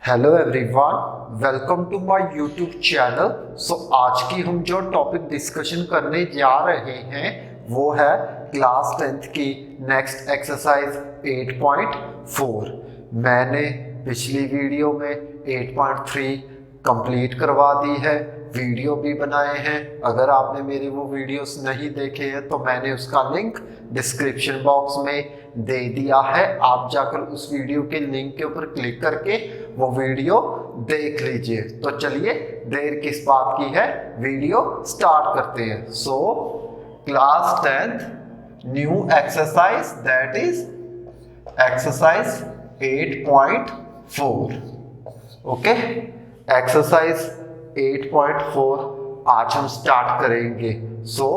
Hello everyone, welcome to my YouTube channel. आज की हम जो टॉपिक डिस्कशन करने जा रहे हैं वो है क्लास 10th की नेक्स्ट एक्सरसाइज 8.4। मैंने पिछली वीडियो में 8.3 कंप्लीट करवा दी है, वीडियो भी बनाए हैं। अगर आपने मेरे वो वीडियोस नहीं देखे हैं तो मैंने उसका लिंक डिस्क्रिप्शन बॉक्स में दे दिया है। आप जाकर उस वीडियो के लिंक के ऊपर क्लिक करके वो वीडियो देख लीजिए। तो चलिए देर किस बात की है, वीडियो स्टार्ट करते हैं। So class 10th new exercise, that is exercise 8.4। Okay, exercise 8.4 आज हम स्टार्ट करेंगे। सो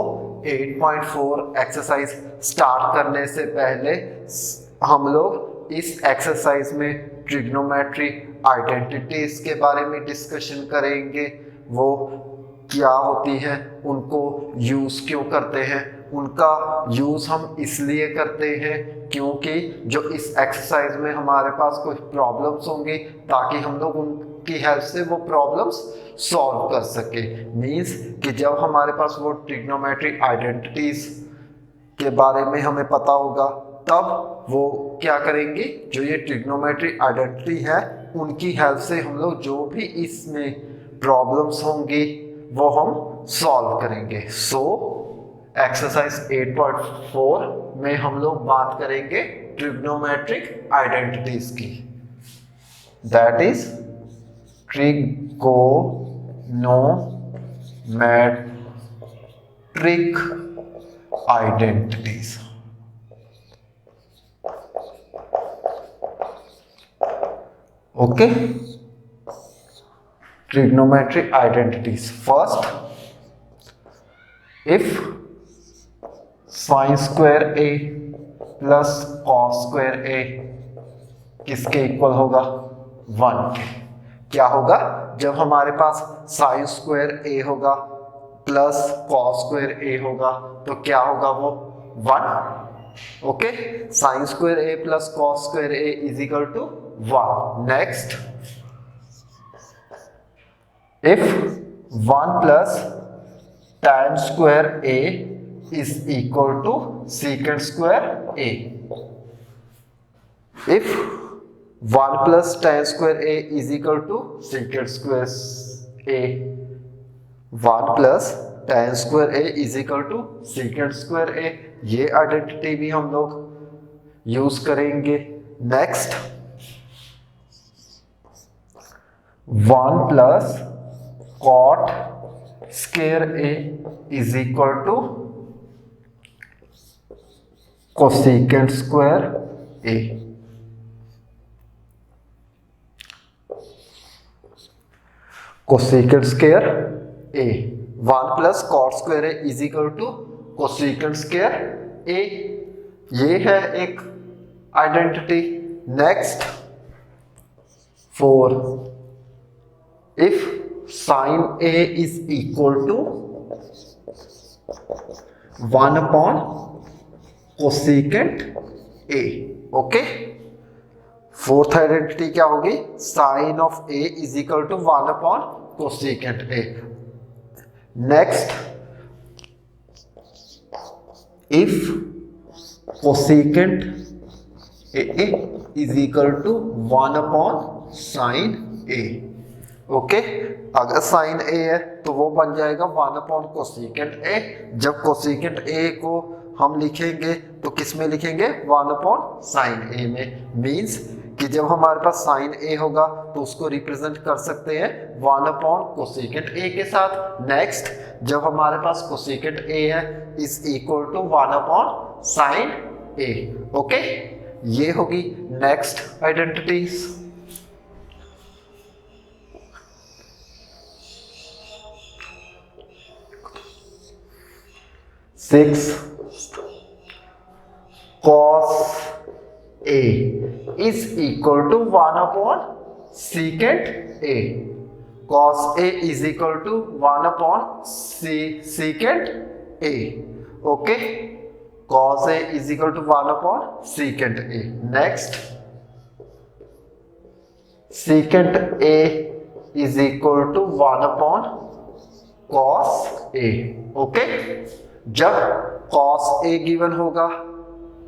8.4 एक्सरसाइज स्टार्ट करने से पहले हम लोग इस एक्सरसाइज में ट्रिग्नोमेट्री आइडेंटिटीज के बारे में डिस्कशन करेंगे। वो क्या होती हैं, उनको यूज क्यों करते हैं, उनका यूज हम इसलिए करते हैं क्योंकि जो इस एक्सरसाइज में हमारे पास कुछ प्रॉब्लम्स होंगी ताकि हम लोग उनकी हेल्प से वो प्रॉब्लम्स सॉल्व कर सके। मींस कि जब हमारे पास वो ट्रिग्नोमेट्री आइडेंटिटीज के बारे में हमें पता होगा तब वो क्या करेंगे, जो ये ट्रिग्नोमेट्री आइडेंटिटी है उनकी हेल्प से हम लोग जो भी इसमें प्रॉब्लम्स होंगी वो हम सॉल्व करेंगे। सो एक्सरसाइज 8.4 में हम लोग बात करेंगे ट्रिग्नोमेट्रिक आइडेंटिटीज की, that is trigonometric identities. Okay, trigonometric identities. First, if sin square a plus cos square a किसके इक्वल होगा, 1 के। क्या होगा, जब हमारे पास sin स्क्वायर a होगा प्लस cos स्क्वायर a होगा तो क्या होगा, वो 1। Okay, sin square a plus cos square a is equal to 1। Next, if 1 plus tan square a is equal to secant square a, if 1 plus tan square a is equal to secant square a, 1 plus tan square a is equal to secant square a, ये identity भी हम लोग use करेंगे। Next, 1 plus cot square a is equal to cosecant square a। cosecant square a, 1 plus cot square a is equal to cosecant square a, ये है एक identity. Next, 4, if sin a is equal to 1 upon cosecant a। Okay, fourth identity क्या होगी, sin of a is equal to 1 upon cosecant a। Next, if cosecant a is equal to 1 upon sin a। Okay, अगर sign ए है तो वो बन जाएगा 1 upon cosecant ए। जब cosecant ए को हम लिखेंगे तो किस में लिखेंगे, 1 अपॉन साइन ए में। मींस कि जब हमारे पास साइन ए होगा तो उसको रिप्रेजेंट कर सकते हैं 1 अपॉन कोसेकेंट ए के साथ। नेक्स्ट, जब हमारे पास कोसेकेंट ए है is equal to 1 upon sine a. Okay, ये होगी next identities. 6, cos a is equal to 1 upon secant a। cos a is equal to 1 upon secant a। Okay, cos a is equal to 1 upon secant a। Next, secant A is equal to 1 upon cos a. Okay, जब cos a given होगा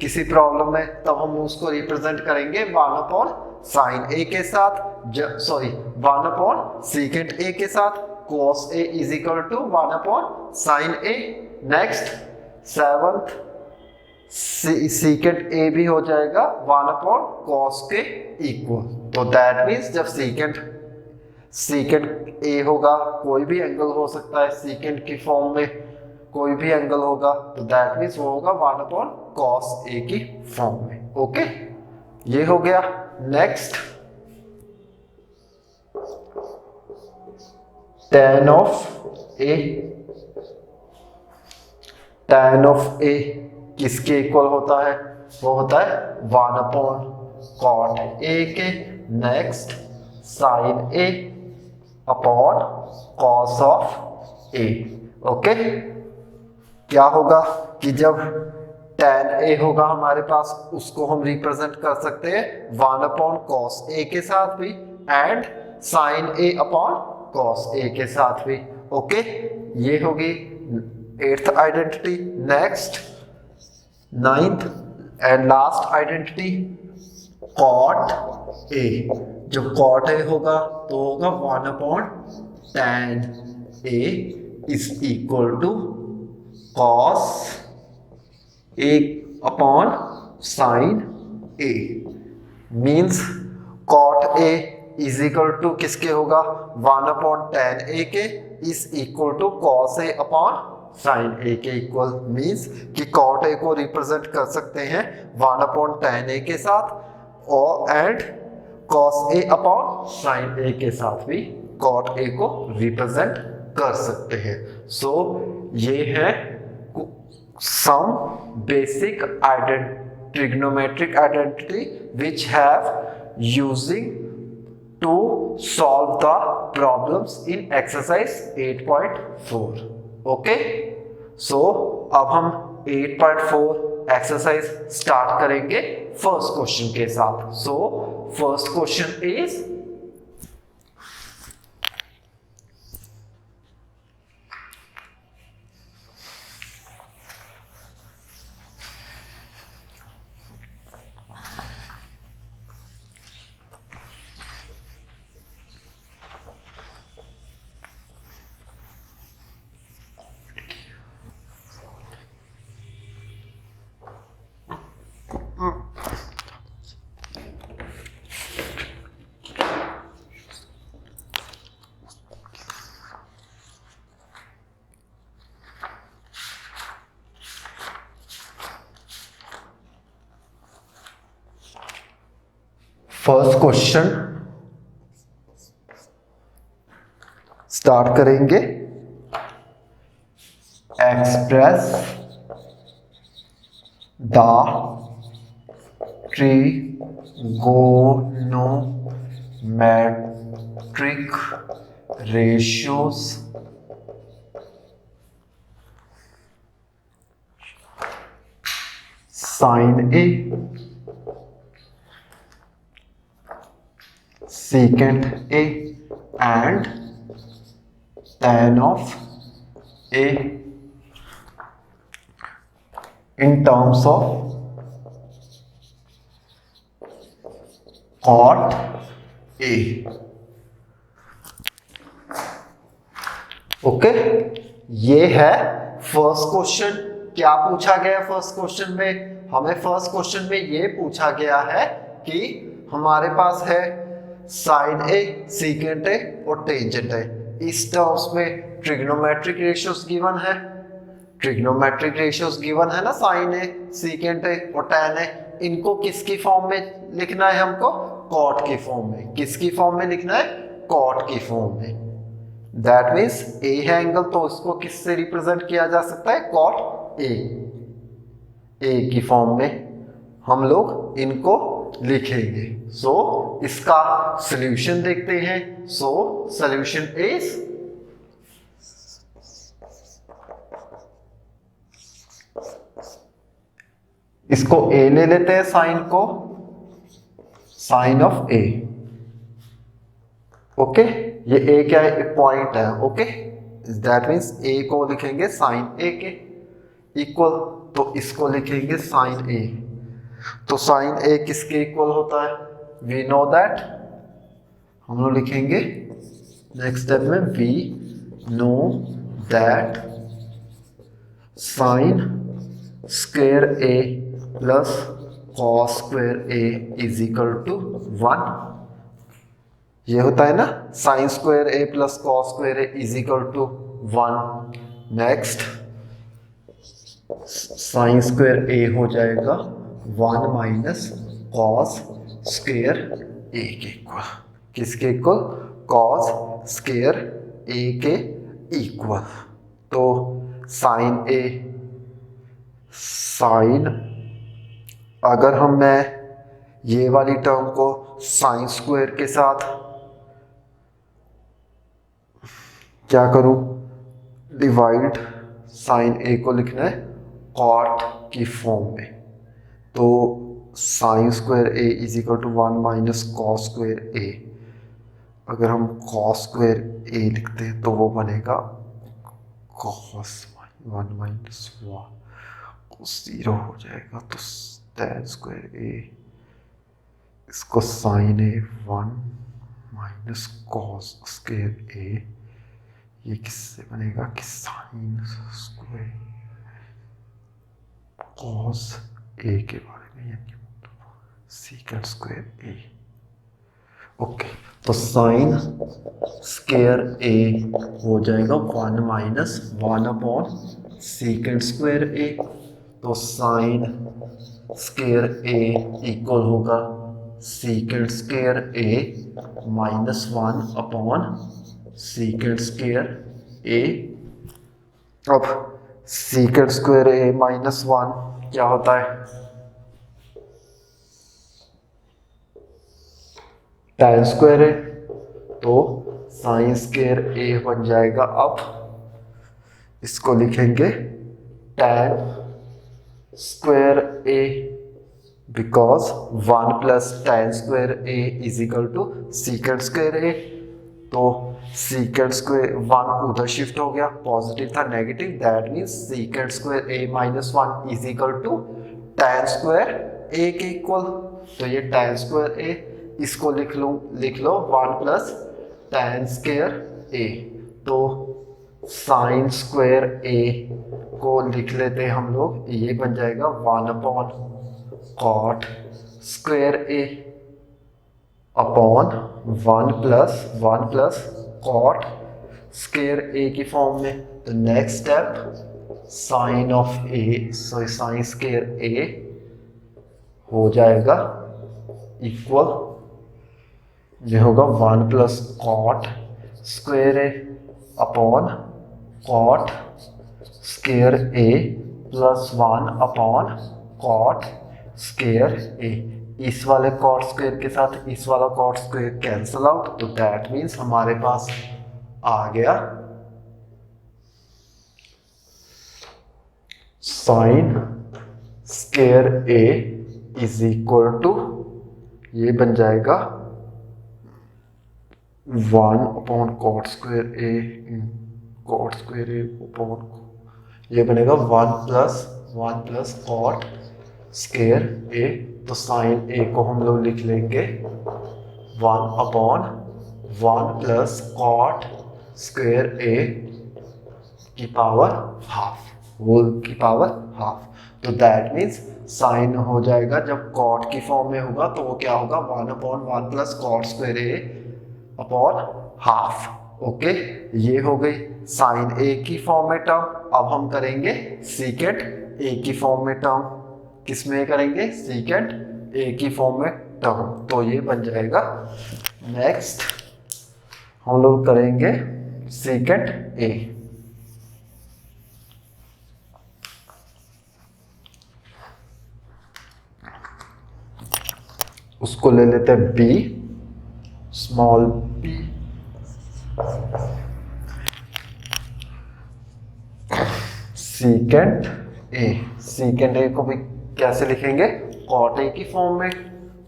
किसी problem में तब हम उसको represent करेंगे 1 upon sine A के साथ, 1 अपॉन सीकेंट ए के साथ। Cos a is equal to 1 upon sine a. Next 7th secant a भी हो जाएगा 1 अपॉन कॉस के इक्वल। तो दैट मीन्स जब सीकेंट ए होगा, कोई भी एंगल हो सकता है सीकेंट की फॉर्म में, कोई भी एंगल होगा, तो दैट मीन्स वो होगा 1 अपॉन कॉस ए की फॉर्म में। ओके, ये हो गया। Next tan of A. tan of A किसके इक्वल होता है? वो होता है 1 अपॉन कॉट ए के। Next sine A upon cos of A. Okay, क्या होगा कि जब tan ए होगा हमारे पास, उसको हम रिप्रेजेंट कर सकते हैं 1 अपॉन कॉस ए के साथ भी and sine A upon cos A के साथ भी। ओके, ये होगी 8th identity. Next 9th and last identity cot A. जो कॉट ए होगा तो होगा 1 upon tan A is equal to cos A upon sine A. Means cot A is equal to किसके होगा? 1 अपॉन tan ए के is equal to cos A upon sine A के equal. Means कि cot A को represent कर सकते हैं 1 upon tan A के साथ और and cos A upon sine A के साथ भी कॉट ए को रिप्रेजेंट कर सकते हैं। सो ये है some basic trigonometric identity which have using to solve the problems in exercise 8.4. okay, so अब हम 8.4 एक्सरसाइज स्टार्ट करेंगे फर्स्ट क्वेश्चन के साथ। So first question is first question start करेंगे। Express the trigonometric ratios sine A secant A and tan of A in terms of cot A. Okay, ये है first question. क्या पूछा गया first question में? हमें फर्स्ट क्वेश्चन में ये पूछा गया है कि हमारे पास है साइन ए, सीकेंट ए और टेंजेंट ए। इस टर्म्स में ट्रिग्नोमेट्रिक रेशियोज गिवन है। ट्रिग्नोमेट्रिक रेशियोज गिवन है ना, साइन ए, सीकेंट ए और tan ए। इनको किसकी फॉर्म में लिखना है हमको? कॉट की फॉर्म में। किसकी फॉर्म में लिखना है? कॉट की फॉर्म में। दैट मीन्स ए है एंगल, तो इसको किससे रिप्रेजेंट किया जा सकता है? Cot A. ए की फॉर्म में हम लोग इनको लिखेंगे। सो इसका सॉल्यूशन देखते हैं। सो सॉल्यूशन इज इसको ए ले लेते हैं, साइन को, साइन ऑफ ए ओके, ये ए क्या है, एक पॉइंट है। ओके, दैट मीन्स ए को लिखेंगे साइन ए के इक्वल, तो इसको लिखेंगे साइन ए। तो साइन ए किसके इक्वल होता है, वी नो दैट, हम लोग लिखेंगे नेक्स्ट स्टेप में, we know that sine square A plus cos square A is equal to 1। ये होता है ना, sine square A plus cos square A is equal to 1। Next sine square A हो जाएगा 1 माइनस कॉस स्क्वायर ए के equal, किसके equal, cos square A के equal. तो साइन ए, साइन, अगर मैं ये वाली टर्म को साइन स्क्वायर के साथ क्या करूं, डिवाइड, साइन ए को लिखना है कॉट की फॉर्म में, तो sine square A is equal to 1 minus cos square A. अगर हम कॉस स्क्वायर ए लिखते हैं तो वो बनेगा कॉस 1 माइनस 1, 0 हो जाएगा। तो टैन स्क्वायर ए, इसको साइन ए 1 माइनस कॉस स्क्वायर ए, ये किससे बनेगा कि साइन स्क्वायर कॉस ए के बारे में, यानी सीकेंट स्क्वायर ए। ओके, तो साइन स्क्वायर ए हो जाएगा 1 minus 1 upon secant square A. तो साइन स्क्वायर ए इक्वल होगा सीकेंट स्क्वायर ए माइनस 1 अपॉन सीकेंट स्क्वायर ए। अब सीकेंट स्क्वायर ए माइनस 1 क्या होता है, टैन स्क्वायर ए, तो साइन स्क्वायर ए बन जाएगा। अब इसको लिखेंगे tan square A, because 1 plus tan square A is equal to secant square A. तो सीकेंट स्क्वायर 1 उधर शिफ्ट हो गया, पॉजिटिव था negative, that means secant square A minus 1 is equal to tan square A के equal. तो ये tan square A, इसको लिख लो 1 प्लस टैन स्क्वायर ए। तो साइन स्क्वायर ए को लिख लेते हैं हम लोग, ये बन जाएगा 1 upon cot square A upon 1 plus cot square A की फॉर्म में। तो next step sine of A, so sine square A हो जाएगा इक्वल, ये होगा 1 plus cot square A upon cot square A plus 1 upon cot square A. इस वाले cot square के साथ इस वाला कॉट स्क्वायर कैंसिल आउट, तो दैट मीन्स हमारे पास आ गया sine square A is equal to, ये बन जाएगा 1 upon cot square A, cot square A upon, ये बनेगा 1 प्लस कॉट स्क्वायर ए। तो साइन ए को हम लोग लिख लेंगे 1 upon 1 plus cot square A की पावर हाफ, होल की पावर हाफ। तो दैट मीन्स साइन हो जाएगा, जब कॉट की फॉर्म में होगा तो वो क्या होगा, 1 upon 1 plus cot square A upon half. Okay, ये हो गई साइन ए की फॉर्म में टर्म। अब हम करेंगे सीकेंट ए की फॉर्म में टर्म, किस में करेंगे, सीकेंट ए की फॉर्म में टर्म। तो ये बन जाएगा, नेक्स्ट हम लोग करेंगे सीकेंट ए। उसको ले लेते हैं b, small b, secant A. Secant a को भी कैसे लिखेंगे, कॉट ए की फॉर्म में।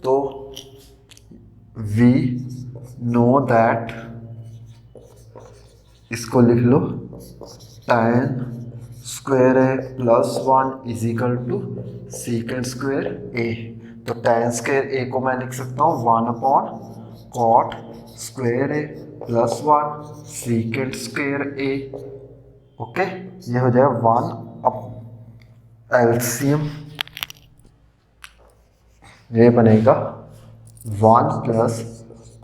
तो v नो दैट, इसको लिख लो, tan square A plus 1 is equal to secant square A. तो tan स्क्वायर ए को मैं लिख सकता हूँ 1 अपॉन कॉट स्क्वायर ए प्लस 1 सीकेंट स्क्वायर ए। ओके, ये हो जाएगा 1 अप एलसीएम, ये बनेगा 1 plus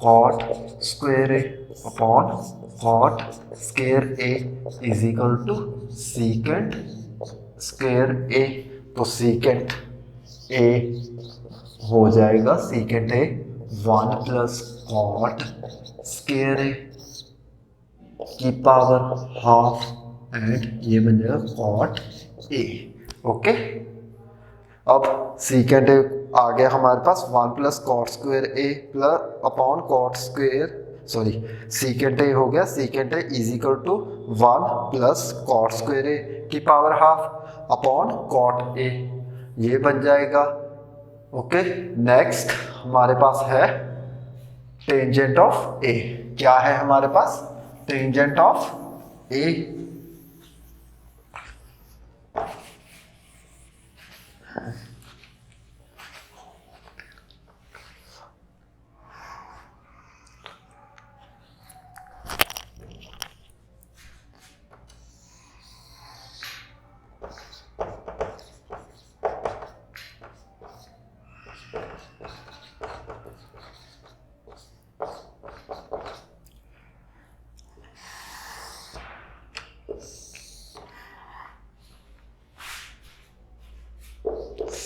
cot square A upon cot square A is equal to secant square A. तो सीकेंट ए हो जाएगा secant A 1 plus cot square A की power half and ये बन जाएगा कॉट ए। ओके, अब सीकेंट ए आ गया हमारे पास 1 plus cot square A plus upon cot square, sorry secant A हो गया secant A is equal to 1 plus cot square A की power half upon cot A, ये बन जाएगा। ओके, नेक्स्ट हमारे पास है टेंजेंट ऑफ ए। क्या है हमारे पास? Tangent of A.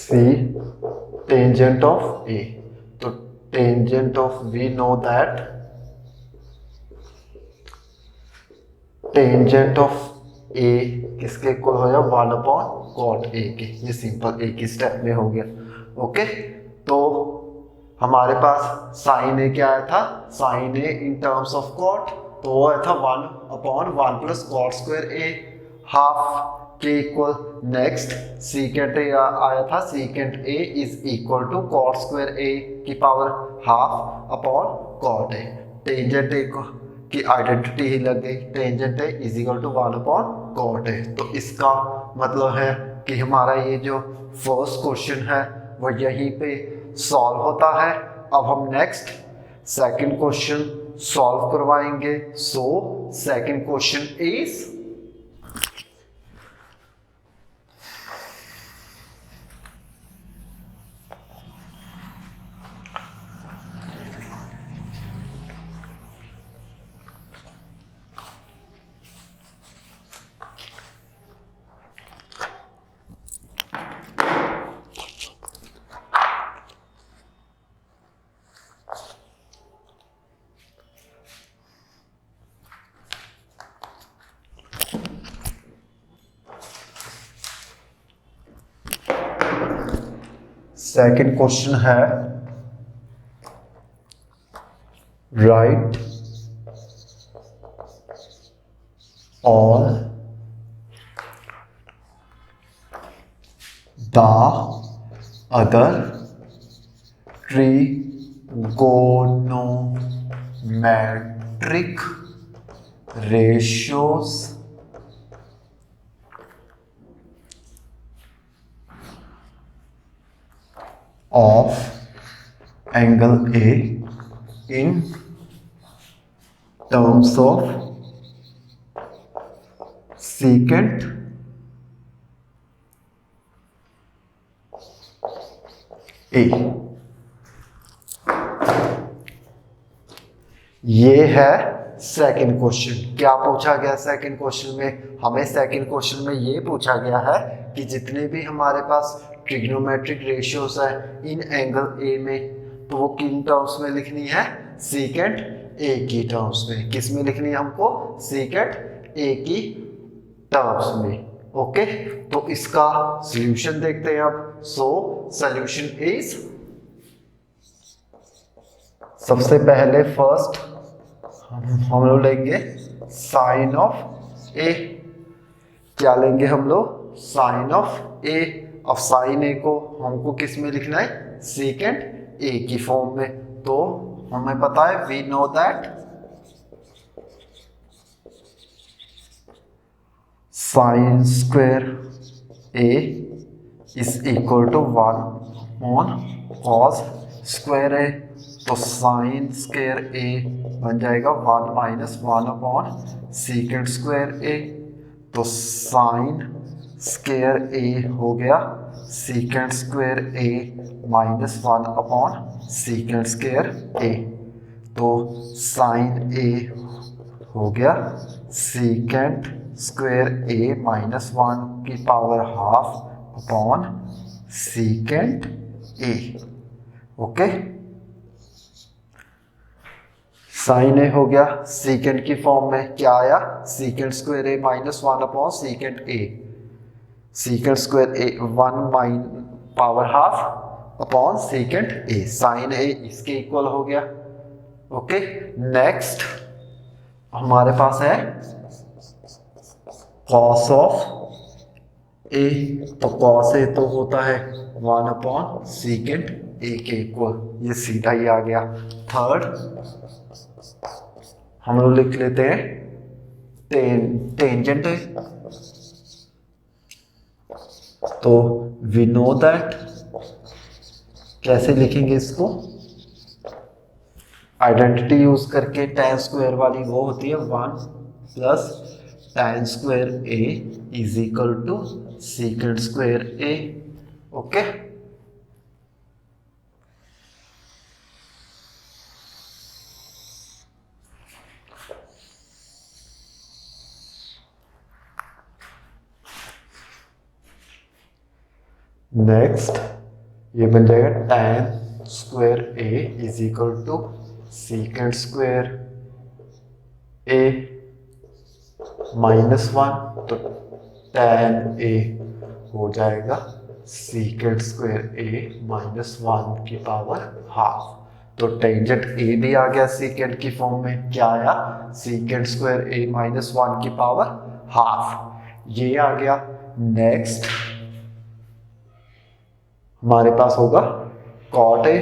C tangent of A, तो tangent of we know that tangent of A किसके इक्वल हो जाए 1 अपॉन कॉट A के, ये सिंपल एक ही स्टेप में हो गया। ओके, तो हमारे पास साइन ए क्या आया था? Sine A in terms of cot, तो वो आया था 1 upon 1 plus cot square A half के इक्वल। नेक्स्ट सीकेंट ए आया था, secant A is equal to cot square A की power half upon cot A. Tangent A की identity ही लग गई, tangent A is equal to 1 upon cot A. तो इसका मतलब है कि हमारा ये जो फर्स्ट क्वेश्चन है वो यहीं पे सॉल्व होता है। अब हम नेक्स्ट सेकंड क्वेश्चन सॉल्व करवाएंगे। So second question is second question है right all the other trigonometric ratios of angle A in terms of secant A। ये है सेकंड क्वेश्चन। क्या पूछा गया सेकंड क्वेश्चन में? हमें सेकंड क्वेश्चन में ये पूछा गया है कि जितने भी हमारे पास ट्रिग्नोमेट्रिक रेशियोज है इन एंगल ए में, तो वो किन टर्म्स में लिखनी है? सीकेंट ए की टर्म्स में। किस में लिखनी है हमको? सीकेंट ए की टर्म्स में। ओके, तो इसका सॉल्यूशन देखते हैं अब। सो सॉल्यूशन इज, सबसे पहले फर्स्ट हम लोग लेंगे साइन ऑफ ए। क्या लेंगे हम लोग? साइन ऑफ ए। अब साइन ए को हमको किस में लिखना है? सीकेंट ए की फॉर्म में। तो हमें पता है we know that sine square A is equal to 1 on cos square A. तो साइन स्क्वायर ए बन जाएगा 1 minus 1 upon secant square A. तो साइन स्क्वायर ए हो गया secant square A minus 1 upon secant square A. तो sine A हो गया secant square ए minus 1 की power half upon secant A. Okay, sine A हो गया, सीकेंड की फॉर्म में क्या आया, secant square A minus 1 upon secant A. Secant square A 1 minus power half upon secant A, sine A इसके equal हो गया। ओके, नेक्स्ट हमारे पास है कॉस ऑफ ए। तो कॉस ए तो होता है 1 अपॉन सीकेंड ए के इक्वल, ये सीधा ही आ गया। थर्ड हम लोग लिख लेते हैं टेंजेंट है। तो वी नो दैट, कैसे लिखेंगे इसको, आइडेंटिटी यूज करके, tan स्क्वायर वाली वो होती है 1 plus tan square A is equal to secant square A. Okay, next ये बन जाएगा tan square A is equal to secant square A minus 1। तो tan ए हो जाएगा सीकेंड स्क्वायर ए माइनस 1 की पावर हाफ। तो टेंजेंट ए भी आ गया सीकेंड की फॉर्म में, क्या आया, सीकेंड स्क्वायर ए माइनस 1 की पावर हाफ, ये आ गया। नेक्स्ट हमारे पास होगा कॉट ए,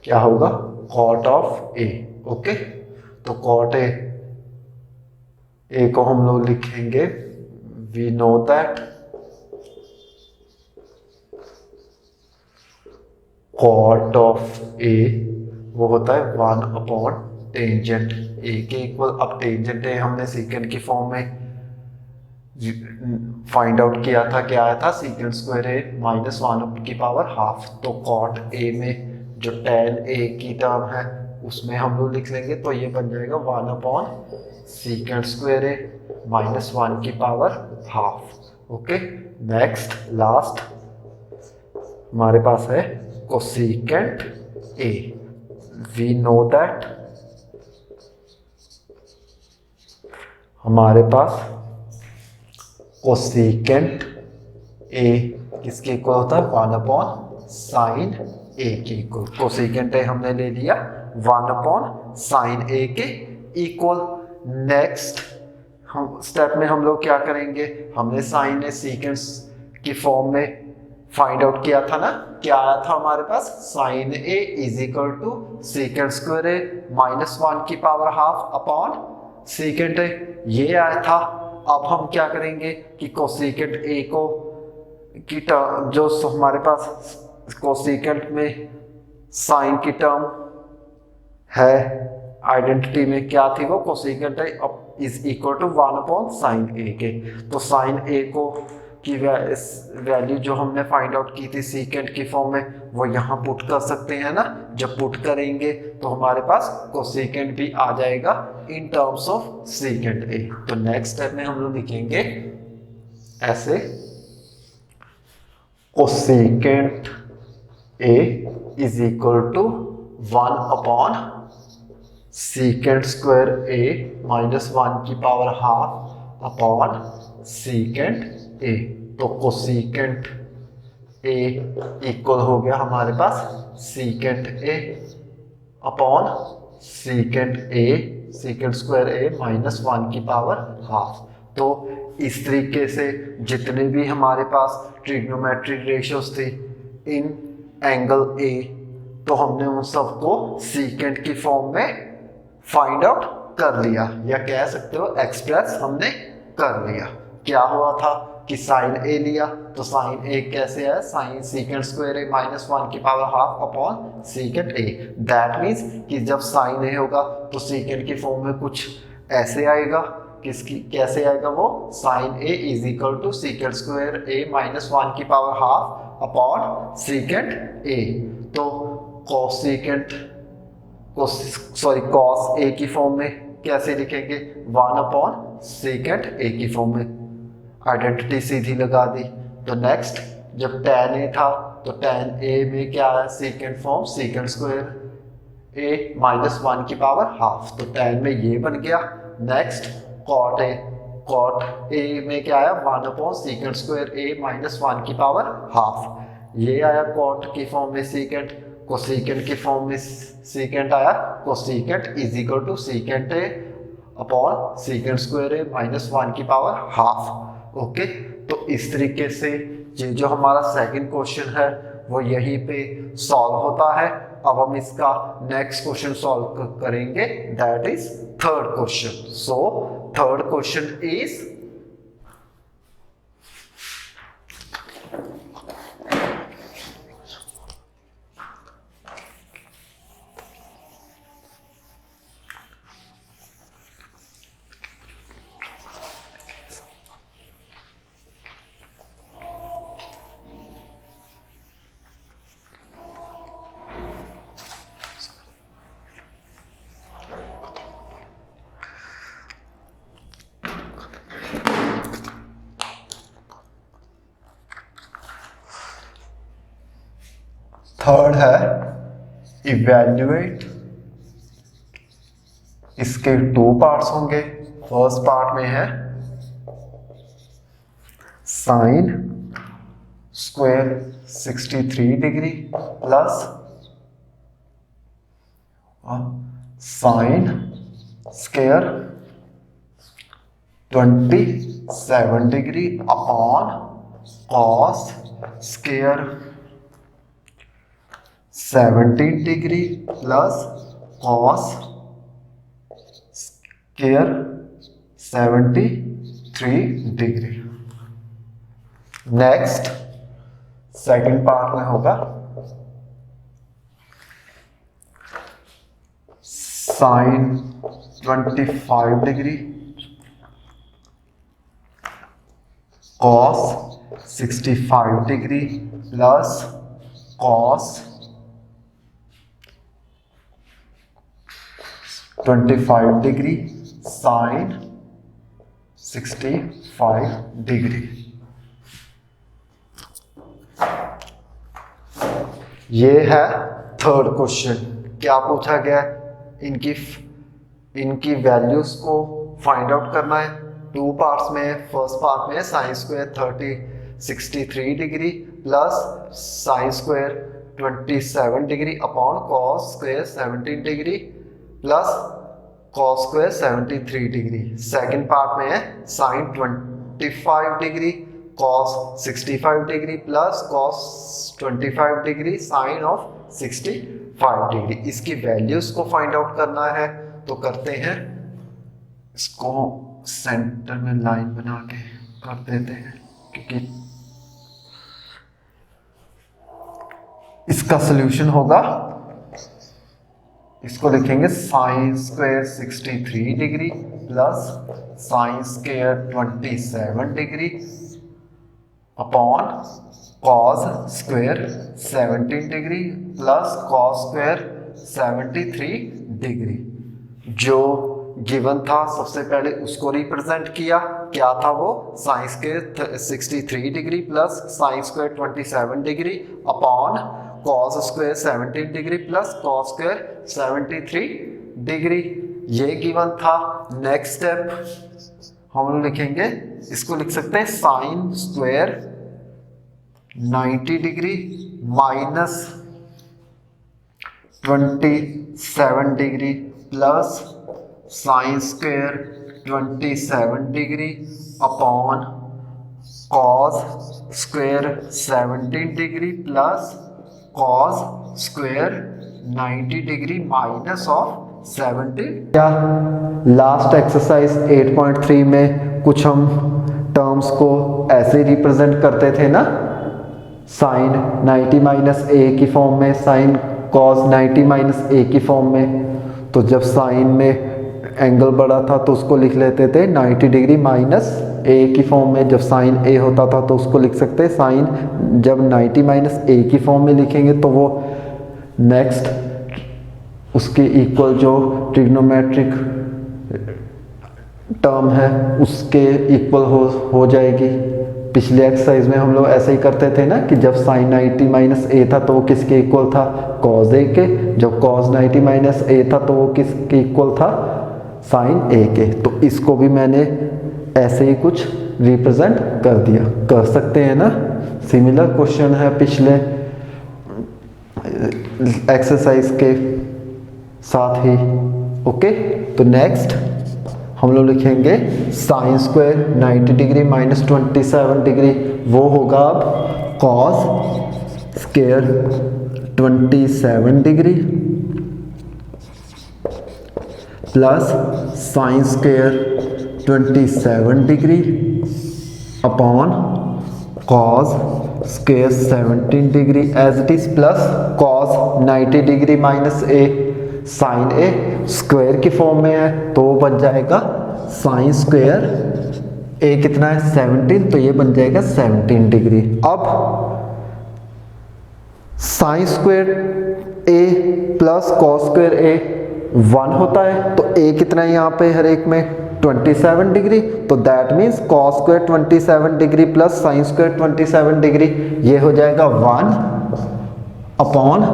क्या होगा, कॉट ऑफ ए। ओके, तो कॉट ए को हम लोग लिखेंगे we know that cot of A वो होता है 1 अपॉन टेंजेंट ए के इक्वल। अब टेंजेंट ए हमने सीकेंड की फॉर्म में फाइंड आउट किया था, क्या आया था, सीकेंड स्क्वायर ए माइनस 1 की पावर हाफ। तो कॉट ए में जो tan ए की टर्म है उसमें हम लोग लिख लेंगे, तो ये बन जाएगा 1 अपॉन सीकेंड स्क्वायर ए माइनस 1 की power half. Okay, next last हमारे पास है cosecant a. We know that हमारे पास कोसेकेंट ए किसके इक्वल होता है, 1 अपॉन साइन ए के इक्वल। कोसेकेंट ए हमने ले लिया 1 अपॉन साइन ए के इक्वल। नेक्स्ट हम स्टेप में हम लोग क्या करेंगे, हमने साइन ए सीकेंड की फॉर्म में फाइंड आउट किया था ना, क्या आया था हमारे पास, sine A is equal to secant square A minus 1 की power half upon secant A, ये आया था। अब हम क्या करेंगे कि कोसेकेंट ए को की टर्म जो हमारे पास कोसेकेंट में साइन की टर्म है, आइडेंटिटी में क्या थी वो, cosecant A is equal to 1 upon sine A के। तो साइन ए को की वैल्यू जो हमने फाइंड आउट की थी सीकेंट की फॉर्म में, वो यहाँ पुट कर सकते हैं ना। जब पुट करेंगे तो हमारे पास कोसेकेंट भी आ जाएगा इन टर्म्स ऑफ सीकेंट ए। तो नेक्स्ट स्टेप में हम लोग लिखेंगे ऐसे, cosecant A is equal to 1 upon secant square A minus 1 की पावर हाफ अपॉन सीकेंट ए। तो कोसेकेंट ए इक्वल हो गया हमारे पास सीकेंट ए अपॉन सीकेंट ए सीकेंट स्क्वायर ए माइनस 1 की पावर हाफ। तो इस तरीके से जितने भी हमारे पास ट्रिग्नोमेट्रिक रेशियोज थे इन एंगल ए, तो हमने उन सबको सीकेंट की फॉर्म में फाइंड आउट कर लिया, या कह सकते हो एक्सप्रेस हमने कर लिया। क्या हुआ था कि साइन ए लिया, तो साइन ए कैसे है, साइन सीकेंट स्क्वायर ए माइनस 1 की power half upon secant A. That means कि जब साइन ए होगा तो सीकेंट की फॉर्म में कुछ ऐसे आएगा, किसकी कैसे आएगा वो, sine A is equal to secant square A minus 1 की पावर हाफ अपॉन सीकेंट ए। तो कॉस सीकेंट कॉस ए की फॉर्म में कैसे लिखेंगे, 1 अपॉन सीकेंट ए की फॉर्म में, आइडेंटिटी सीधी लगा दी। तो नेक्स्ट जब tan ए था तो tan ए में क्या है, सीकेंट फॉर्म सीकेंट स्क्वायर ए माइनस 1 की पावर हाफ, तो tan में ये बन गया। नेक्स्ट cot ए में क्या आया, 1 अपॉन सीकेंट स्क्वायर ए माइनस 1 की पावर हाफ, ये आया cot की फॉर्म में सीकेंट, कोसीकेंट की फॉर्म में सीकेंट आया, cosecant is equal to secant A upon secant square A minus 1 की पावर हाफ। ओके, तो इस तरीके से ये जो हमारा सेकंड क्वेश्चन है वो यहीं पे सॉल्व होता है। अब हम इसका नेक्स्ट क्वेश्चन सॉल्व करेंगे, that is third question. So third question is third है इवैल्यूएट, इसके 2 पार्ट्स होंगे। फर्स्ट पार्ट में है sine square 63 degree plus sine square 27 degree upon cos square 17 degree plus cos square 73 degree. Next second part में होगा sine 25 degree cos 65 degree plus cos 25 degree sine 65 degree. ये है third question. क्या पूछा गया, इनकी वैल्यूज को फाइंड आउट करना है। 2 पार्ट्स में, फर्स्ट पार्ट में sine square 63 degree plus sine square 27 degree upon cos square 17 degree plus cos square 73 degree. Second part में है sine 25 degree cos 65 degree plus cos 25 degree sine of 65 degree. इसकी values को find out करना है, तो करते हैं, इसको सेंटर में लाइन बना के कर देते हैं, क्योंकि इसका सॉल्यूशन होगा, इसको लिखेंगे sine square 63 degree plus sine square 27 degree upon cos square 17 degree plus cos square 73 degree. जो गिवन था सबसे पहले उसको रिप्रेजेंट किया, क्या था वो, sign square 63 degree plus sine square 27 degree upon cos square 17 degree plus cos square 73 degree, ये गिवन था। नेक्स्ट स्टेप हम लिखेंगे, इसको लिख सकते हैं sign square 90 degree minus 27 degree plus sine square 27 degree upon cos square 17 degree plus cos square 90 degree minus of 70। क्या last exercise 8.3 में कुछ हम टर्म्स को ऐसे रिप्रेजेंट करते थे ना, साइन 90 माइनस ए की फॉर्म में, साइन कॉस 90 माइनस ए की फॉर्म में। तो जब साइन में एंगल बड़ा था तो उसको लिख लेते थे 90 डिग्री माइनस ए की फॉर्म में। जब साइन ए होता था तो उसको लिख सकते हैं साइन, जब 90 माइनस ए की फॉर्म में लिखेंगे तो वो नेक्स्ट उसके इक्वल जो ट्रिग्नोमेट्रिक टर्म है उसके इक्वल हो जाएगी। पिछले एक्सरसाइज में हम लोग ऐसे ही करते थे ना कि जब साइन 90 माइनस ए था तो वो किसके इक्वल था, कॉस ए के। जब कॉस 90 माइनस ए था तो वो किसके इक्वल था, साइन ए के। तो इसको भी मैंने ऐसे ही कुछ रिप्रेजेंट कर दिया, कर सकते हैं ना। सिमिलर क्वेश्चन है पिछले एक्सरसाइज के साथ ही। ओके, तो नेक्स्ट हम लोग लिखेंगे sine square 90 degree minus 27 degree, वो होगा अब cos square 27 degree plus sine square 27 degree upon cos square 17 degree as it is, plus cos 90 degree minus A, sine a square की फॉर्म में है तो वो बन जाएगा साइन स्क्वायर ए कितना है 17, तो ये बन जाएगा 17 डिग्री। अब sign square A plus cos square A 1 होता है, तो ए कितना है यहाँ पे हर एक में 27 डिग्री, तो that means cos square 27 degree plus sine square 27 degree, ये हो जाएगा 1 upon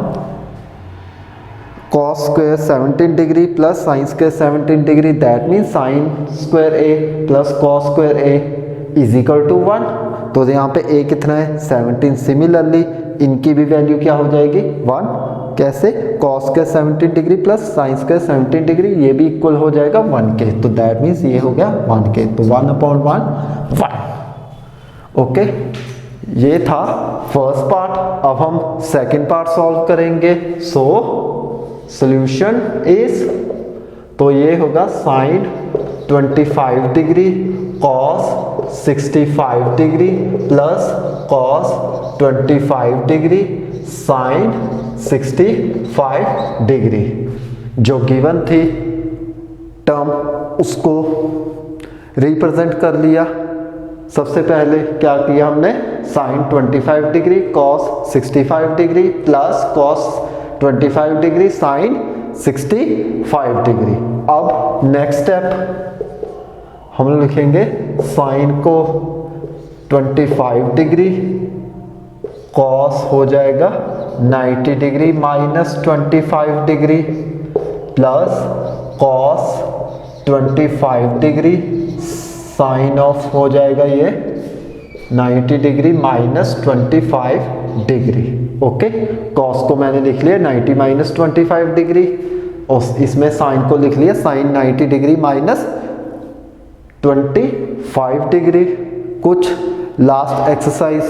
cos square 17 degree plus sine square 17 degree, that means sine square A plus cos square A is equal to 1। तो यहाँ पे ए कितना है 17। सिमिलरली इनकी भी वैल्यू क्या हो जाएगी 1। कैसे, cos square 17 degree plus sine square 17 degree, ये भी इक्वल हो जाएगा 1 के, तो दैट मीन्स ये हो गया 1 के, तो 1 अपॉन 1 1। ओके, ये था फर्स्ट पार्ट। अब हम सेकेंड पार्ट सॉल्व करेंगे। सो सॉल्यूशन इज, तो ये होगा sine 25 degree cos 65 degree plus cos 25 degree sine 65 degree. जो गिवन थी टर्म उसको रिप्रेजेंट कर लिया। सबसे पहले क्या किया हमने, sine 25 degree cos 65 degree plus cos 25 degree sine 65 degree. अब नेक्स्ट स्टेप हम लिखेंगे साइन को 25 डिग्री, कॉस हो जाएगा 90 degree minus 25 degree plus cos 25 degree sine of हो जाएगा ये 90 degree minus 25 degree. Okay, cos को मैंने लिख लिया 90 माइनस 25 डिग्री और इसमें साइन को लिख लिया साइन 90 डिग्री माइनस 25 डिग्री। कुछ लास्ट एक्सरसाइज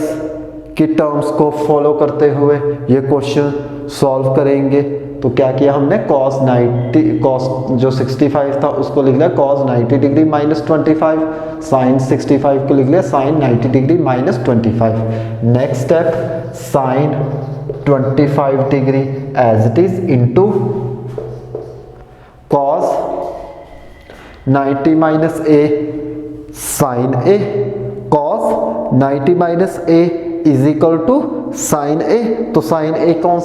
की टर्म्स को फॉलो करते हुए ये क्वेश्चन सॉल्व करेंगे। तो क्या किया हमने, कॉस 90 कॉस जो 65 था उसको लिख लिया कॉस 90 डिग्री माइनस 25, साइन 65 को लिख लिया sine 90 degree minus 25। Next step sine 25 degree as it is into cos 90 minus A sine A, cos 90 minus A is equal to sine A. तो साइन ए कौन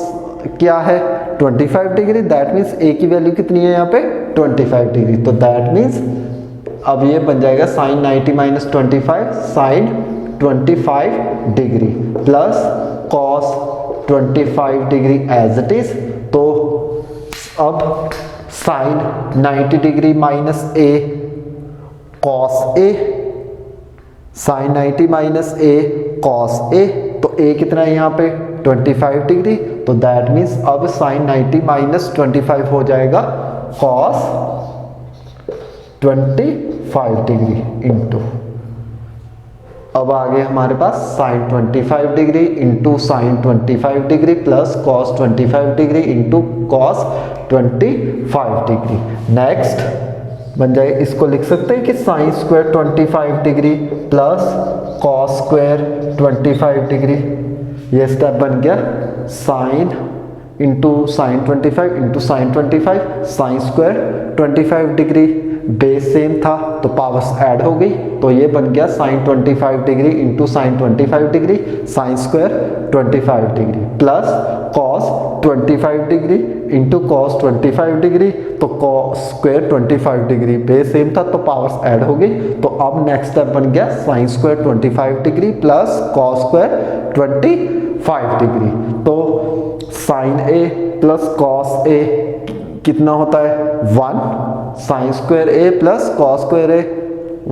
क्या है 25 डिग्री, दैट मीन्स ए की value कितनी है यहाँ पे 25 डिग्री, तो दैट मीन्स अब ये बन जाएगा sine 90 minus 25 sine 25 degree plus cos 25 degree as it is. तो अब sine 90 degree minus a cos a, sine 90 minus a cos a, तो ए कितना है यहाँ पे 25 डिग्री, तो दैट मीन्स अब साइन 90 माइनस 25 हो जाएगा कॉस 25 डिग्री इंटू अब आगे हमारे पास sine 25 degree into sine 25 degree plus cos 25 degree into cos 25 degree. Next बन जाए, इसको लिख सकते हैं कि sine square 25 degree plus cos square 25 degree. ये स्टेप बन गया sine into sine 25 into sine 25, sine square 25 degree, base same था तो पावर्स ऐड हो गई, तो ये बन गया sine 25 degree into sine 25 degree sine square 25 degree plus cos 25 degree into cos 25 degree, तो cos square 25 degree, base same था तो पावर्स ऐड हो गई। तो अब नेक्स्ट स्टेप बन गया sine square 25 degree plus cos square 25 degree. तो sine A plus cos A कितना होता है 1, sign square A plus cos square A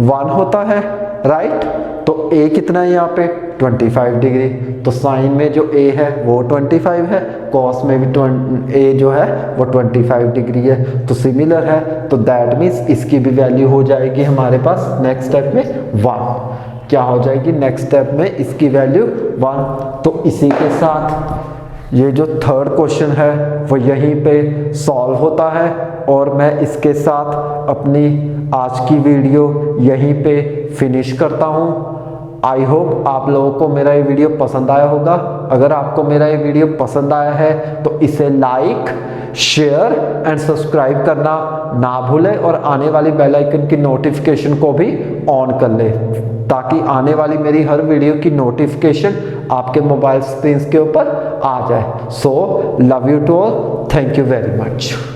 1 होता है, राइट। तो a कितना है यहाँ पे 25 डिग्री, तो साइन में जो a है वो 25 है, कॉस में भी a जो है वो 25 डिग्री है, तो सिमिलर है। तो दैट मीन्स इसकी भी वैल्यू हो जाएगी हमारे पास नेक्स्ट स्टेप में 1। क्या हो जाएगी नेक्स्ट स्टेप में इसकी वैल्यू 1। तो इसी के साथ ये जो थर्ड क्वेश्चन है वो यहीं पे सॉल्व होता है और मैं इसके साथ अपनी आज की वीडियो यहीं पे फिनिश करता हूँ। आई होप आप लोगों को मेरा ये वीडियो पसंद आया होगा। अगर आपको मेरा ये वीडियो पसंद आया है तो इसे लाइक, शेयर एंड सब्सक्राइब करना ना भूलें और आने वाली बेल आइकन की नोटिफिकेशन को भी ऑन कर लें ताकि आने वाली मेरी हर वीडियो की नोटिफिकेशन आपके मोबाइल स्क्रीन के ऊपर आ जाए। So love you to all, thank you very much.